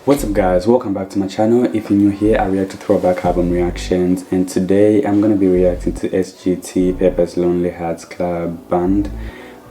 What's up guys, welcome back to my channel. If you're new here, I react to throwback album reactions, and today I'm gonna be reacting to Sgt Pepper's Lonely Hearts Club Band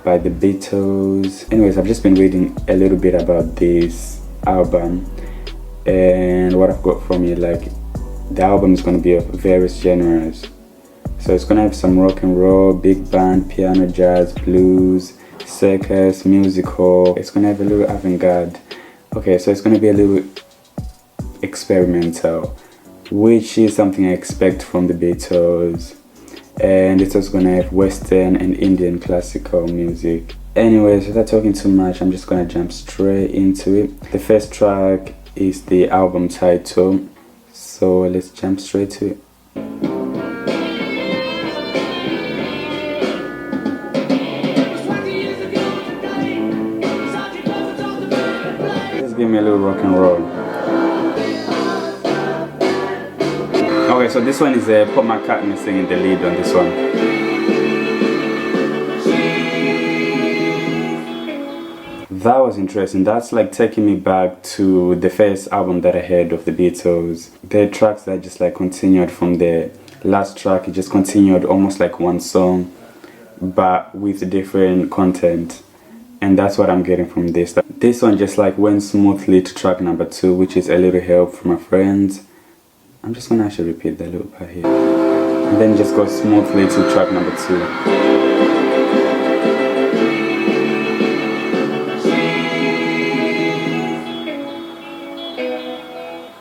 by the Beatles. Anyways, I've just been reading a little bit about this album and what I've got from it. Like, the album is gonna be of various genres. So it's gonna have some rock and roll, big band, piano, jazz, blues, circus, musical. It's gonna have a little avant-garde. Okay, so it's going to be a little experimental, which is something I expect from the Beatles. And it's also going to have Western and Indian classical music. Anyways, without talking too much, I'm just going to jump straight into it. The first track is the album title, so let's jump straight to it. Give me a little rock and roll. Okay, so this one is Paul McCartney singing the lead on this one. That was interesting. That's like taking me back to the first album that I heard of the Beatles. The tracks that just like continued from the last track. It just continued almost like one song, but with different content. And that's what I'm getting from this. This one just like went smoothly to track number 2, which is A Little Help from My Friends. I'm just gonna actually repeat that little part here. And then just go smoothly to track number 2.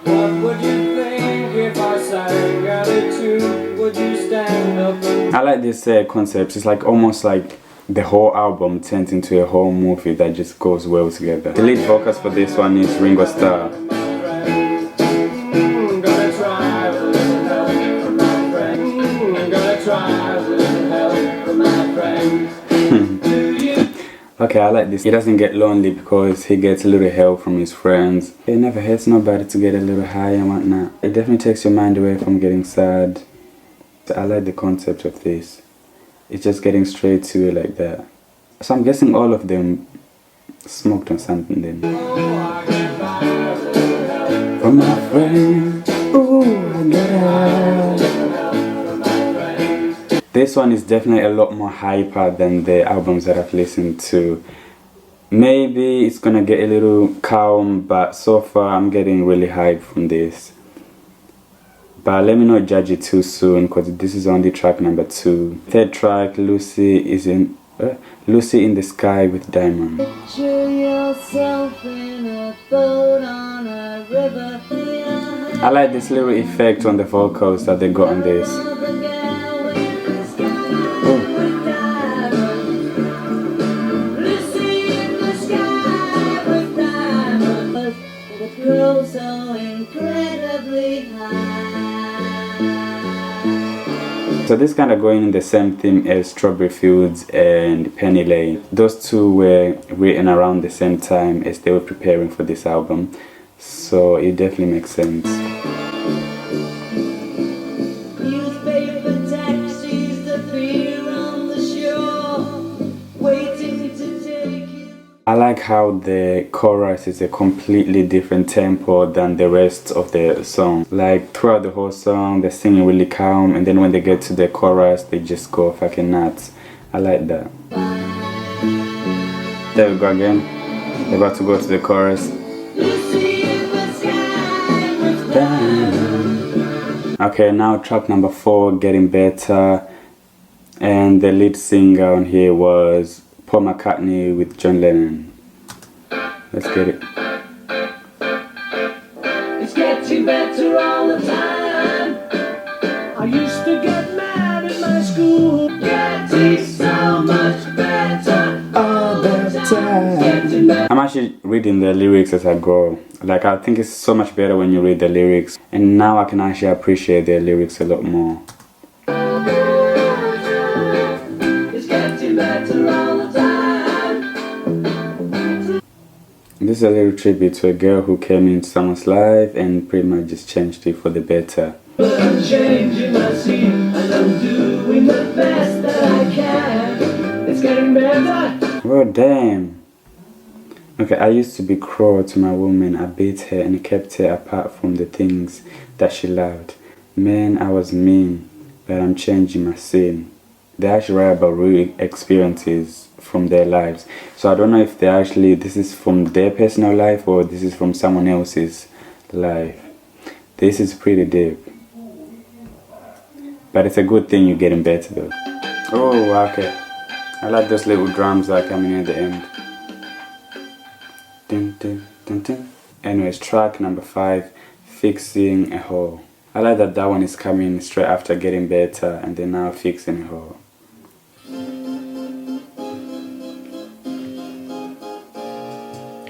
What would you think if I sang out it too? Would you stand up and... I like this concept. It's like almost like the whole album turns into a whole movie that just goes well together. The lead vocals for this one is Ringo Starr. Okay, I like this. He doesn't get lonely because he gets a little help from his friends. It never hurts nobody to get a little high and whatnot. It definitely takes your mind away from getting sad. So I like the concept of this. It's just getting straight to it like that. So I'm guessing all of them smoked on something then. From my friend, ooh, I got high. This one is definitely a lot more hyper than the albums that I've listened to. Maybe it's gonna get a little calm, but so far I'm getting really hyped from this. But let me not judge it too soon because this is only track number 2. Third track, Lucy in the Sky with Diamond. Picture yourself in a boat on a river. I like this little effect on the vocals that they got on this. So incredibly high. So this kind of going in the same theme as Strawberry Fields and Penny Lane. Those two were written around the same time as they were preparing for this album, so it definitely makes sense. I like how the chorus is a completely different tempo than the rest of the song. Like throughout the whole song, they're singing really calm, and then when they get to the chorus, they just go fucking nuts. I like that. There we go again. They're about to go to the chorus. Okay, now track number 4, getting better. And the lead singer on here was Paul McCartney with John Lennon. Let's get it. It's getting better all the time. I used to get mad at my school. Getting so much better all the time. I'm actually reading the lyrics as I go. Like, I think it's so much better when you read the lyrics. And now I can actually appreciate the lyrics a lot more. This is a little tribute to a girl who came into someone's life and pretty much just changed it for the better. I'm changing my scene and I'm doing the best that I can. It's getting better. Oh damn. Okay, I used to be cruel to my woman. I beat her and kept her apart from the things that she loved. Man, I was mean, but I'm changing my sin. They actually write about real experiences from their lives. So I don't know if they actually, this is from their personal life or this is from someone else's life. This is pretty deep. But it's a good thing you're getting better though. Oh, okay. I like those little drums that are coming in at the end. Dun, dun, dun, dun. Anyways, track number 5, Fixing a Hole. I like that one is coming straight after getting better and then now fixing a hole.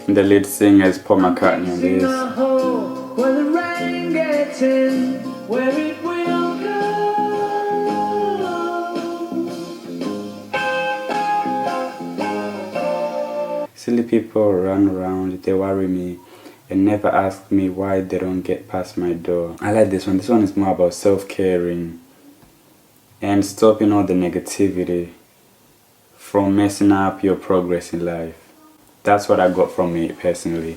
And the lead singer is Paul McCartney on this. Where the rain gets in, where it will go. Silly people run around, they worry me and never ask me why they don't get past my door. I like this one. This one is more about self-caring and stopping all the negativity from messing up your progress in life. That's what I got from it personally.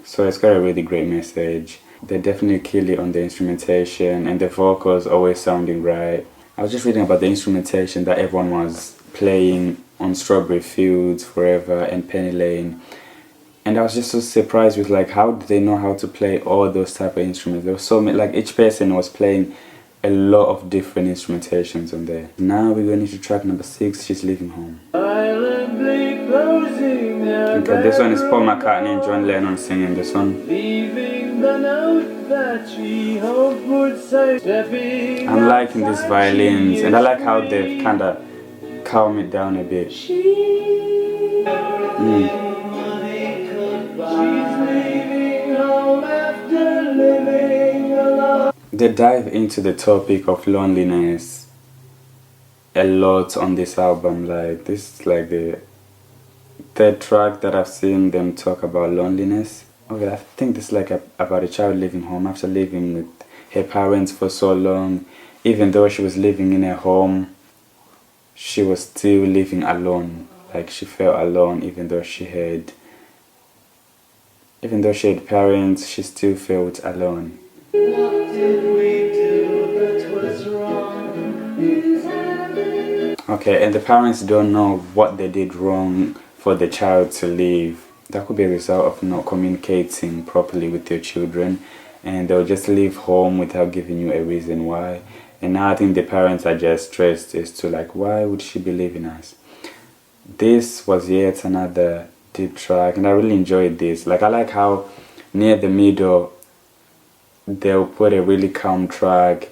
So it's got a really great message. They definitely kill it on the instrumentation and the vocals always sounding right. I was just reading about the instrumentation that everyone was playing on Strawberry Fields, Forever and Penny Lane. And I was just so surprised with like how did they know how to play all those type of instruments. There was so many, like each person was playing a lot of different instrumentations on there. Now we're going into track number 6, She's Leaving Home. Okay, this one is Paul McCartney and John Lennon singing this one. I'm liking these violins and I like how they've kind of calmed it down a bit. They dive into the topic of loneliness a lot on this album. Like this is like the third track that I've seen them talk about loneliness. Okay, I think this is like about a child leaving home after living with her parents for so long. Even though she was living in her home, she was still living alone. Like she felt alone even though she had parents, she still felt alone. Okay, and the parents don't know what they did wrong for the child to leave. That could be a result of not communicating properly with your children, and they'll just leave home without giving you a reason why. And now I think the parents are just stressed as to like, why would she be leaving us? This was yet another deep track and I really enjoyed this. Like I like how near the middle they'll put a really calm track,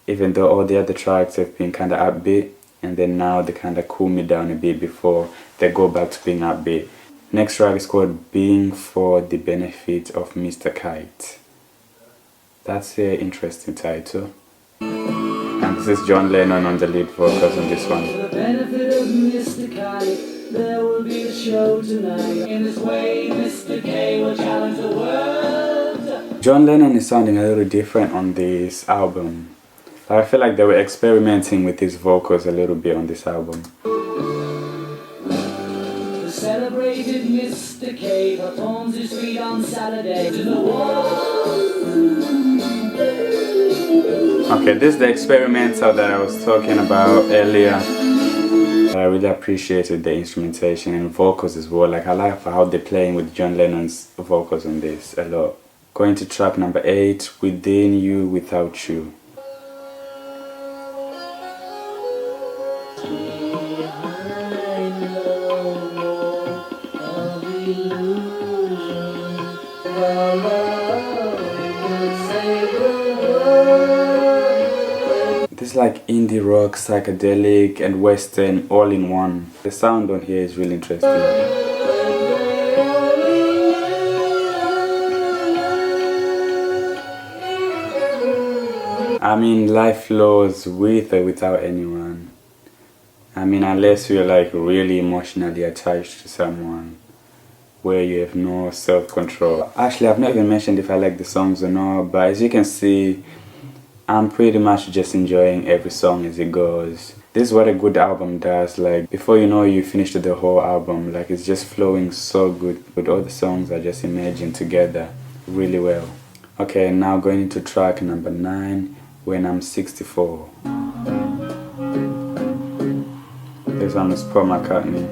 even though all the other tracks have been kind of upbeat, and then now they kind of cool me down a bit before they go back to being upbeat. Next track is called Being for the Benefit of Mr. Kite. That's an interesting title. And this is John Lennon on the lead vocals on this one. For the benefit of Mr. Kite, there will be a show tonight. In this way, Mr. K will challenge the world. John Lennon is sounding a little different on this album. I feel like they were experimenting with his vocals a little bit on this album. The celebrated Mr. K performs his feat on Saturday to the world. Okay, this is the experimental that I was talking about earlier. I really appreciated the instrumentation and vocals as well. Like I like how they're playing with John Lennon's vocals on this a lot. Going to track number 8, Within You, Without You. This is like indie rock, psychedelic and western all in one. The sound on here is really interesting. I mean, life flows with or without anyone. I mean, unless you're like really emotionally attached to someone where you have no self-control. Actually, I've not even mentioned if I like the songs or not, but as you can see, I'm pretty much just enjoying every song as it goes. This is what a good album does, like before you know you finished the whole album, like it's just flowing so good, with all the songs are just emerging together really well. Okay, now going into track number 9, When I'm 64. This one is Paul McCartney.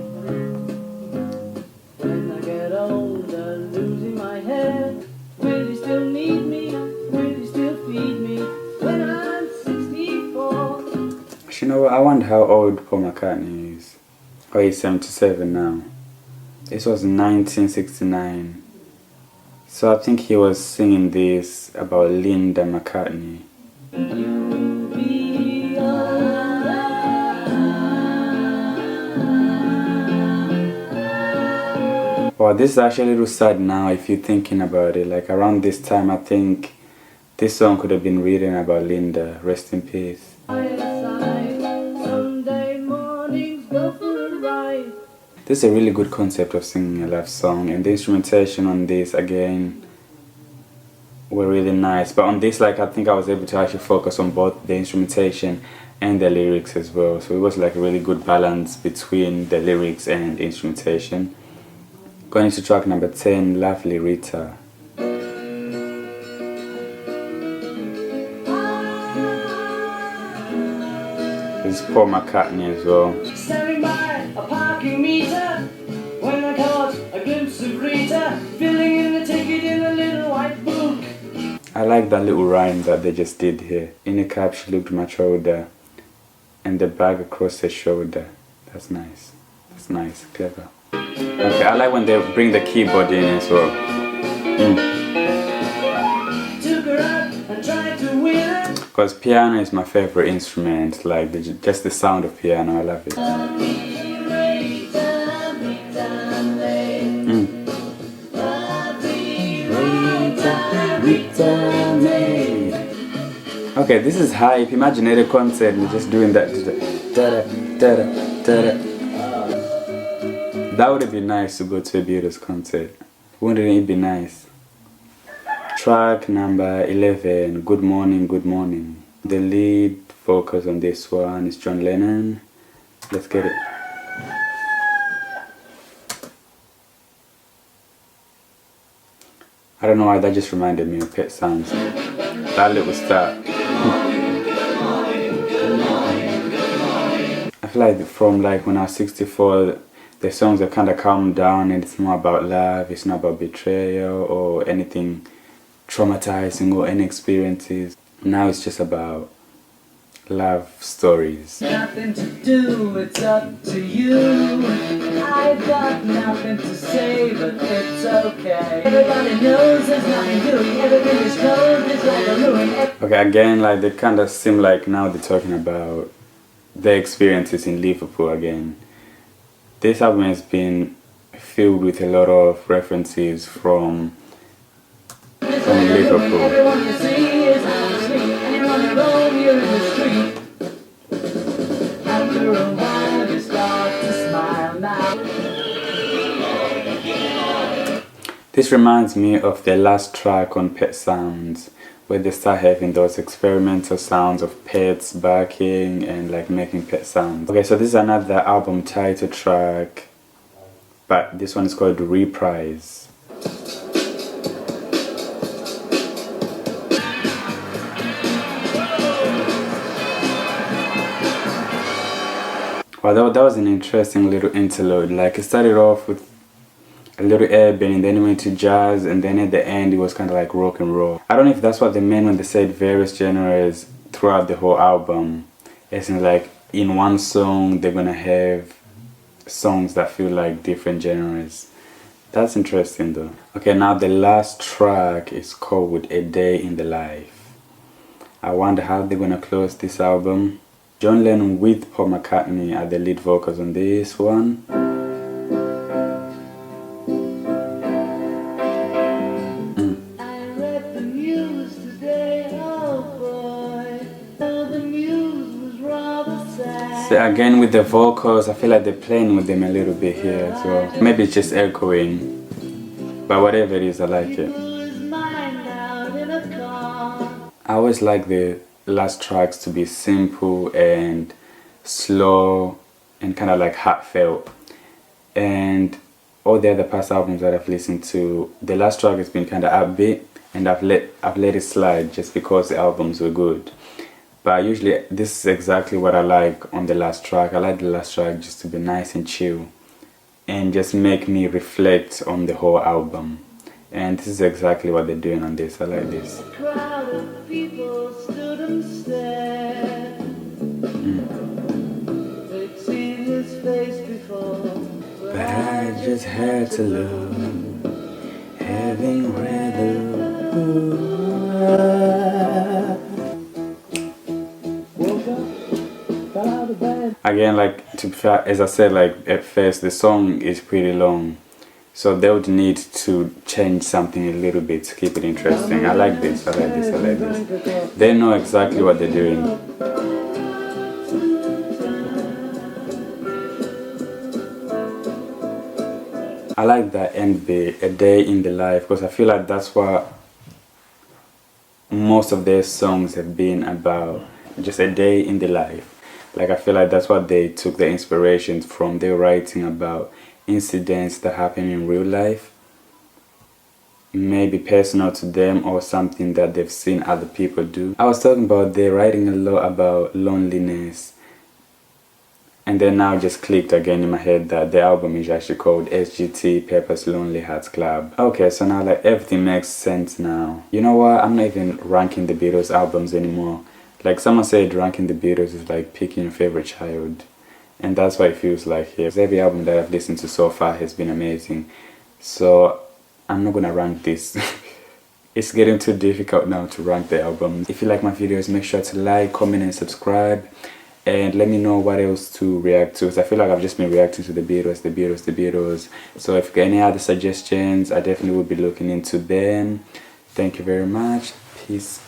When I get older, losing my head, will you still need me? Will you still feed me? When I'm 64. You know what, I wonder how old Paul McCartney is. Oh, he's 77 now. This was 1969. So I think he was singing this about Linda McCartney. You'll be alright. Wow, this is actually a little sad now if you're thinking about it. Like around this time, I think this song could have been written about Linda. Rest in peace. Sunday mornings go for a ride. This is a really good concept of singing a love song, and the instrumentation on this again were really nice. But on this, like, I think I was able to actually focus on both the instrumentation and the lyrics as well. So it was like a really good balance between the lyrics and the instrumentation. Going into track number 10, Lovely Rita. This is Paul McCartney as well. Standing by a parking meter, when I caught a glimpse of Rita, filling in the ticket in a little white book. I like that little rhyme that they just did here. In a cap she looked much older, and the bag across her shoulder. That's nice. That's nice. Clever. Okay, I like when they bring the keyboard in as well. Took her out and tried to win her. Because piano is my favorite instrument. Like just the sound of piano, I love it. Okay, this is hype. Imagine at a concert and just doing that. That would have been nice to go to a Beatles concert. Wouldn't it be nice? Track number 11, Good Morning, Good Morning. The lead vocals on this one is John Lennon. Let's get it. I don't know why that just reminded me of Pet Sounds. That little start. I feel like from like when I was 64, the songs are kind of calmed down and it's more about love. It's not about betrayal or anything traumatizing or any experiences. Now it's just about love stories. Nothing to do, it's up to you. I've got nothing to say, but it's okay. Everybody knows there's nothing doing. Everything is closed, it's like a ruin. Okay, again, like they kind of seem like now they're talking about their experiences in Liverpool again. This album has been filled with a lot of references from Liverpool. Everyone you see is out of sleep, and you're on your own, you're in the street. After a while, you start to smile now. This reminds me of the last track on Pet Sounds, where they start having those experimental sounds of pets barking and like making pet sounds. Okay, so this is another album title track, but this one is called Reprise. Well, that was an interesting little interlude. Like it started off with a little urban and then it went to jazz and then at the end it was kind of like rock and roll. I don't know if that's what they meant when they said various genres throughout the whole album. It's like in one song they're gonna have songs that feel like different genres. That's interesting though. Okay, now the last track is called A Day in the Life. I wonder how they're gonna close this album. John Lennon with Paul McCartney are the lead vocals on this one. I read the news today, oh boy. Oh, the news was rather sad. So again with the vocals, I feel like they're playing with them a little bit here as well. Maybe it's just echoing, but whatever it is, I like it. Blew his mind out in a car. I always like the last tracks to be simple and slow and kind of like heartfelt. And all the other past albums that I've listened to, the last track has been kind of upbeat, and I've let it slide just because the albums were good. But usually this is exactly what I like on the last track. I like the last track just to be nice and chill and just make me reflect on the whole album. And this is exactly what they're doing on this. I like this. A crowd of people stood and stared. They'd seen his face before, But I just had to look, having read the woke up, got out of bed. again, like to be fair, as I said, like at first the song is pretty long, so they would need to change something a little bit to keep it interesting. I like this, I like this, I like this. They know exactly what they're doing. I like that end bit, a day in the life, because I feel like that's what most of their songs have been about, just a day in the life. Like I feel like that's what they took the inspirations from. They're writing about incidents that happen in real life, maybe personal to them or something that they've seen other people do. I was talking about they're writing a lot about loneliness, and then now just clicked again in my head that the album is actually called Sgt Pepper's Lonely Hearts Club. Okay, so now like everything makes sense now. You know what, I'm not even ranking the Beatles albums anymore. Like someone said, ranking the Beatles is like picking your favorite child, and that's what it feels like here. Every album that I've listened to so far has been amazing, so I'm not gonna rank this. It's getting too difficult now to rank the albums. If you like my videos, make sure to like, comment and subscribe, and let me know what else to react to, because I feel like I've just been reacting to the Beatles. So if you got any other suggestions, I definitely will be looking into them. Thank you very much. Peace.